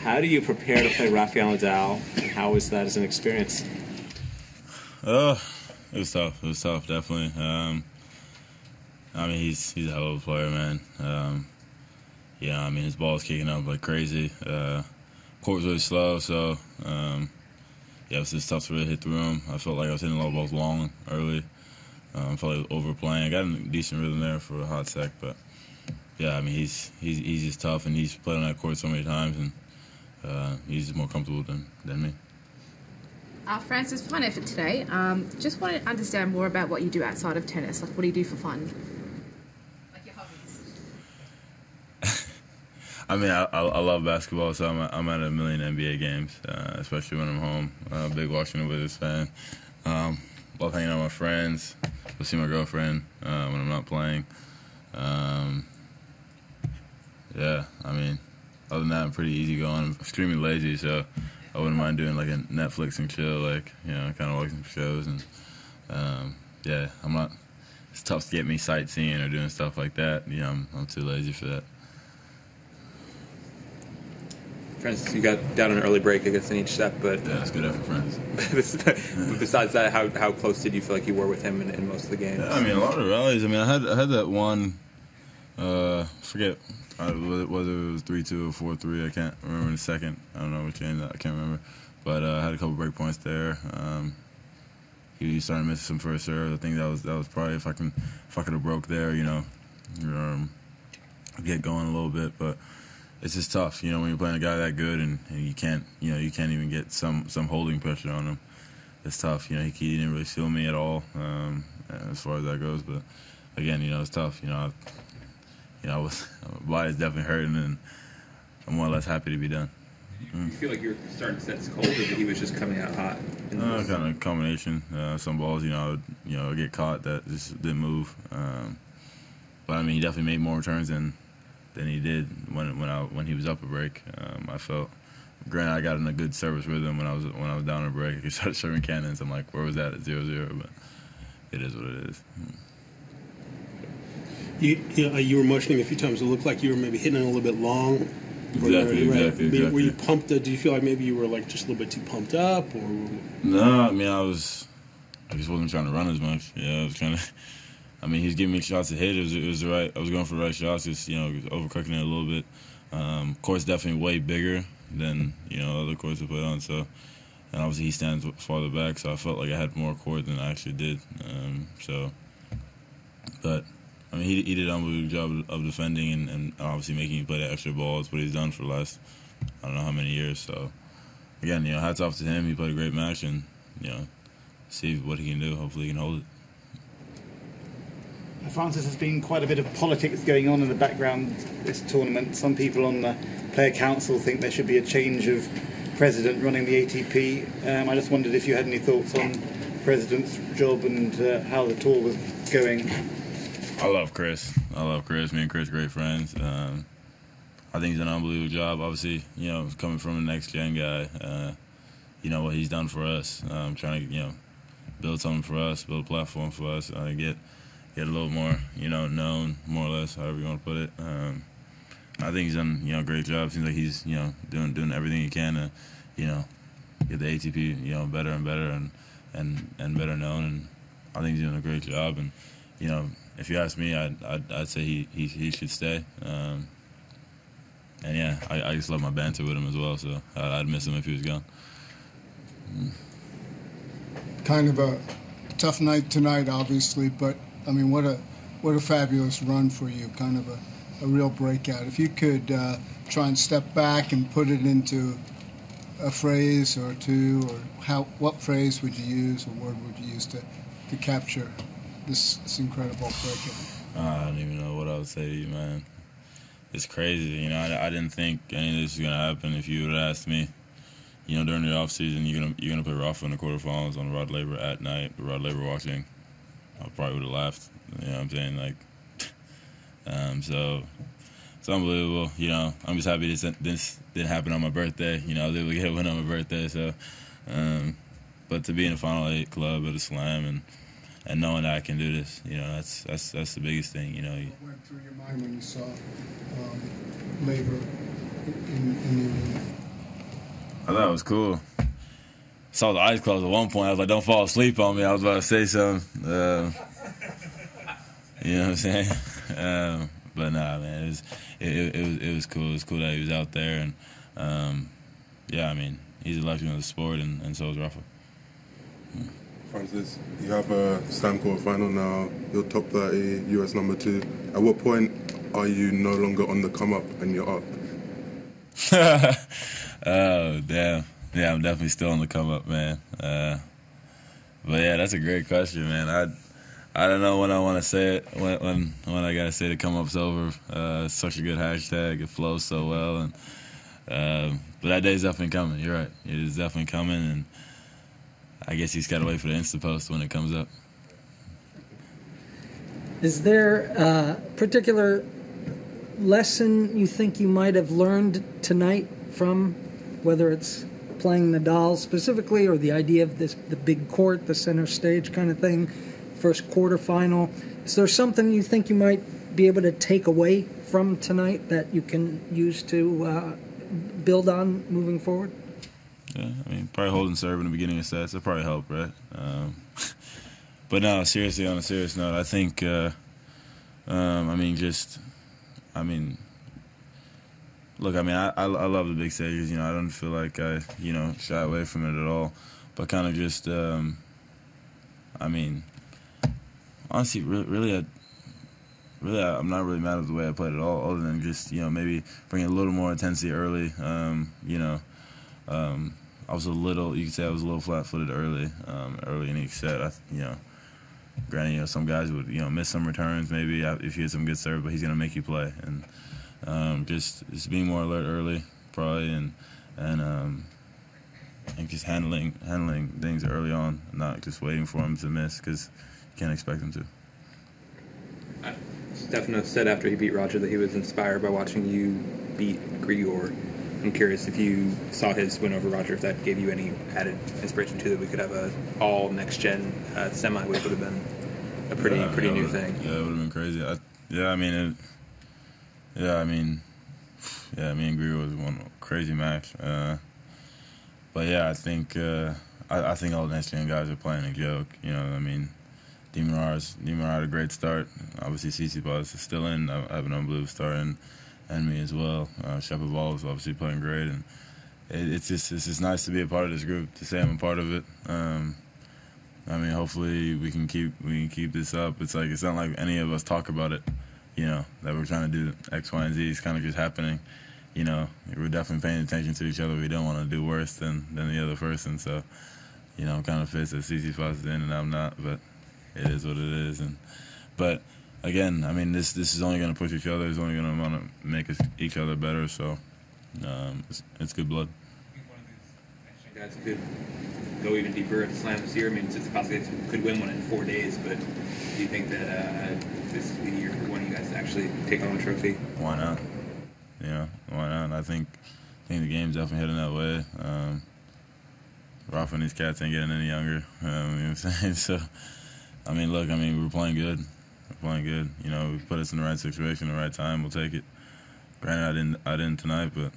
How do you prepare to play Rafael Nadal, and how was that as an experience? It was tough. It was tough, definitely. I mean, he's a hell of a player, man. Yeah, I mean, his ball's kicking up like crazy. Court's really slow, so yeah, it was just tough to really hit through him. I felt like I was hitting a lot of balls long early. I felt like overplaying. I got in a decent rhythm there for a hot sec, but yeah, I mean, he's just tough, and he's played on that court so many times, and he's just more comfortable than me. Francis, fun effort today. Just want to understand more about what you do outside of tennis. Like, what do you do for fun? Like your hobbies. I mean, I love basketball, so I'm at a million NBA games, especially when I'm home. Big Washington Wizards fan. Love hanging out with my friends. Go see my girlfriend when I'm not playing. Yeah, I mean, other than that, I'm pretty easygoing. I'm extremely lazy, so I wouldn't mind doing like a Netflix and chill, like, you know, kind of watching some shows. And yeah, I'm not. It's tough to get me sightseeing or doing stuff like that. You know, I'm too lazy for that. Francis, you got down an early break, I guess, in each set, but Yeah, it's good effort, friends. but besides that, how close did you feel like you were with him in most of the games? Yeah, I mean, a lot of rallies. I mean, I had that one. Forget whether it was 3-2 or 4-3. I can't remember in a second. I don't know which game. I can't remember. But I had a couple break points there. He started missing some first serve. I think that was probably if I could have broke there, you know, get going a little bit. But it's just tough, you know, when you're playing a guy that good and you can't even get some holding pressure on him. It's tough, you know. He didn't really feel me at all as far as that goes. But again, you know, it's tough. You know, my body's definitely hurting, and I'm more or less happy to be done. You feel like you were starting sets cold, or he was just coming out hot? Kind of a combination. Some balls, I would get caught that just didn't move. But I mean, he definitely made more returns than he did when he was up a break. I felt. Granted, I got in a good service rhythm when I was down a break. I started serving cannons. I'm like, where was that at 0-0? But it is what it is. You were motioning a few times. It looked like you were maybe hitting it a little bit long. Exactly. Were you pumped? Did you feel like maybe you were like just a little bit too pumped up, or? No, I mean I just wasn't trying to run as much. Yeah, I was trying to. I mean, he was giving me shots to hit. It was the right. I was going for the right shots. Just overcooking it a little bit. Court's definitely way bigger than other courts we played on. So, and obviously he stands farther back. So I felt like I had more court than I actually did. But. I mean, he did an unbelievable job of defending and obviously making me play that extra ball. It's what he's done for the last, I don't know how many years. So, again, hats off to him. He played a great match and, see what he can do. Hopefully he can hold it. Francis, there's been quite a bit of politics going on in the background this tournament. Some people on the player council think there should be a change of president running the ATP. I just wondered if you had any thoughts on the president's job and how the tour was going. I love Chris. Me and Chris, great friends. I think he's done an unbelievable job. Obviously, coming from a next-gen guy, what he's done for us, trying to, build something for us, build a platform for us, get a little more, known, more or less, however you want to put it. I think he's done, a great job. Seems like he's, doing everything he can to, get the ATP, better and better and better known. And I think he's doing a great job. And, if you ask me, I'd say he should stay. And yeah, I just love my banter with him as well. So I'd miss him if he was gone. Kind of a tough night tonight, obviously, but I mean, what a fabulous run for you. Kind of a real breakout. If you could try and step back and put it into a phrase or two, or what phrase would you use, or word would you use to capture this incredible breakout? I don't even know what I would say to you, man. It's crazy. I didn't think any of this was gonna happen. If you would have asked me, during the off season, you're gonna play Rafa in the quarterfinals on Rod Laver at night, with Rod Laver watching, I probably would have laughed. You know what I'm saying? Like, so it's unbelievable. I'm just happy this didn't happen on my birthday. I was able to get a win on my birthday. So, but to be in the Final 8 club at a Slam and knowing that I can do this, that's the biggest thing. What went through your mind when you saw Laver in the arena? I thought it was cool. Saw the eyes closed at one point. I was like, "Don't fall asleep on me." I was about to say something. You know what I'm saying? But nah, man, it was cool. It was cool that he was out there, and yeah, I mean, he's a legend of the sport, and so is Rafa. Francis, you have a slam quarterfinal now. You're top 30, US number 2. At what point are you no longer on the come up and you're up? Oh, damn. Yeah, I'm definitely still on the come up, man. But yeah, that's a great question, man. I don't know when I want to say it. When I gotta say the come up's over. It's such a good hashtag. It flows so well, and but that day's definitely coming. You're right. It is definitely coming, and I guess he's got to wait for the Insta post when it comes up. Is there a particular lesson you think you might have learned tonight from, whether it's playing Nadal specifically or the idea of the big court, the center stage kind of thing, first quarterfinal? Is there something you think you might be able to take away from tonight that you can use to build on moving forward? Yeah, I mean, probably holding serve in the beginning of sets, that probably helped, right? But no, seriously, on a serious note, I think, look, I mean, I love the big stages. You know, I don't feel like I, shy away from it at all. But kind of just, I mean, honestly, really, I'm not really mad at the way I played at all, other than just, maybe bringing a little more intensity early. I was a little, you could say I was a little flat-footed early in each set. Granted, some guys would, miss some returns maybe if you had some good serve, but he's going to make you play. And just being more alert early, probably, and just handling things early on, not just waiting for him to miss, because you can't expect him to. Stefano said after he beat Roger that he was inspired by watching you beat Grigor. I'm curious if you saw his win over Roger, if that gave you any added inspiration too, that we could have a all next gen semi, which would have been a pretty new thing. Yeah, it would have been crazy. Me and Grigor was one crazy match. But yeah, I think all the next gen guys are playing a joke. Di Marar had a great start. Obviously, Tsitsipas is still in. I have an unbelievable start, and me as well. Shapovalov is obviously playing great, and it's just nice to be a part of this group, to say I'm a part of it. Hopefully we can keep this up. It's not like any of us talk about it, that we're trying to do X, Y, and Z. It's kind of just happening. We're definitely paying attention to each other. We don't want to do worse than the other person. So, I'm kind of pissed that Tsitsipas is in and I'm not, but it is what it is. But again, this is only going to push each other. It's only going to want to make each other better. So it's good blood. I think one of these guys could go even deeper at the Slam this year. It's possible could win one in 4 days, but do you think that this is the year for one of you guys to actually take home a trophy? Why not? Why not? I think the game's definitely heading that way. Rafa and these cats ain't getting any younger. You know what I'm saying? So, we're playing good. We're playing good. We put us in the right situation, the right time. We'll take it. Granted, I didn't tonight, but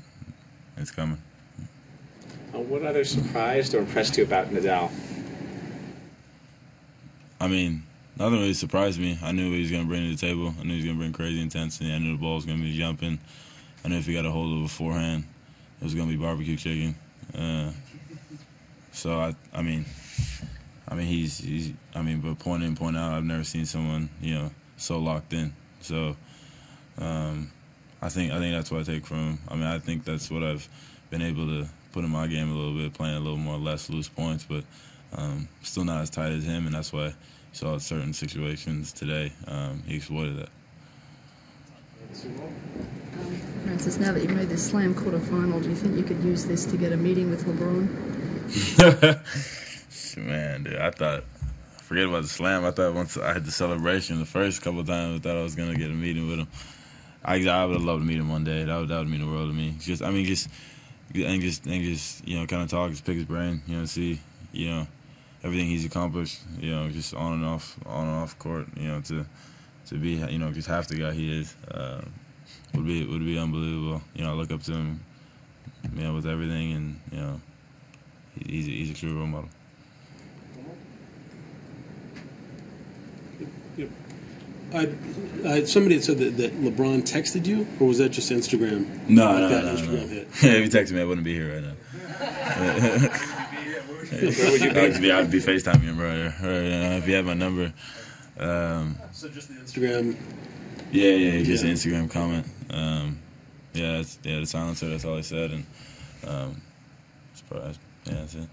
it's coming. What other surprised or impressed you about Nadal? Nothing really surprised me. I knew what he was going to bring to the table. I knew he was going to bring crazy intensity. I knew the ball was going to be jumping. I knew if he got a hold of a forehand, it was going to be barbecue chicken. But point in, point out, I've never seen someone, so locked in. So, I think that's what I take from him. I think that's what I've been able to put in my game a little bit, playing a little more less loose points, but still not as tight as him, and that's why you saw in certain situations today he exploited that. Francis, now that you've made this Slam quarterfinal, do you think you could use this to get a meeting with LeBron? Man, dude, forget about the Slam. I thought once I had the celebration the first couple of times, I thought I was going to get a meeting with him. I would have loved to meet him one day. That would mean the world to me. Just kind of talk, just pick his brain, see, everything he's accomplished, just on and off court, to be, just half the guy he is, would be unbelievable. I look up to him with everything, and he's a true role model. Somebody had said that LeBron texted you, or was that just Instagram? No. Hit? If he texted me, I wouldn't be here right now. Where would you be? I'd be FaceTiming him, bro. If he had my number. So just the Instagram. Yeah, just an Instagram comment. The silencer. That's all he said, and that's it.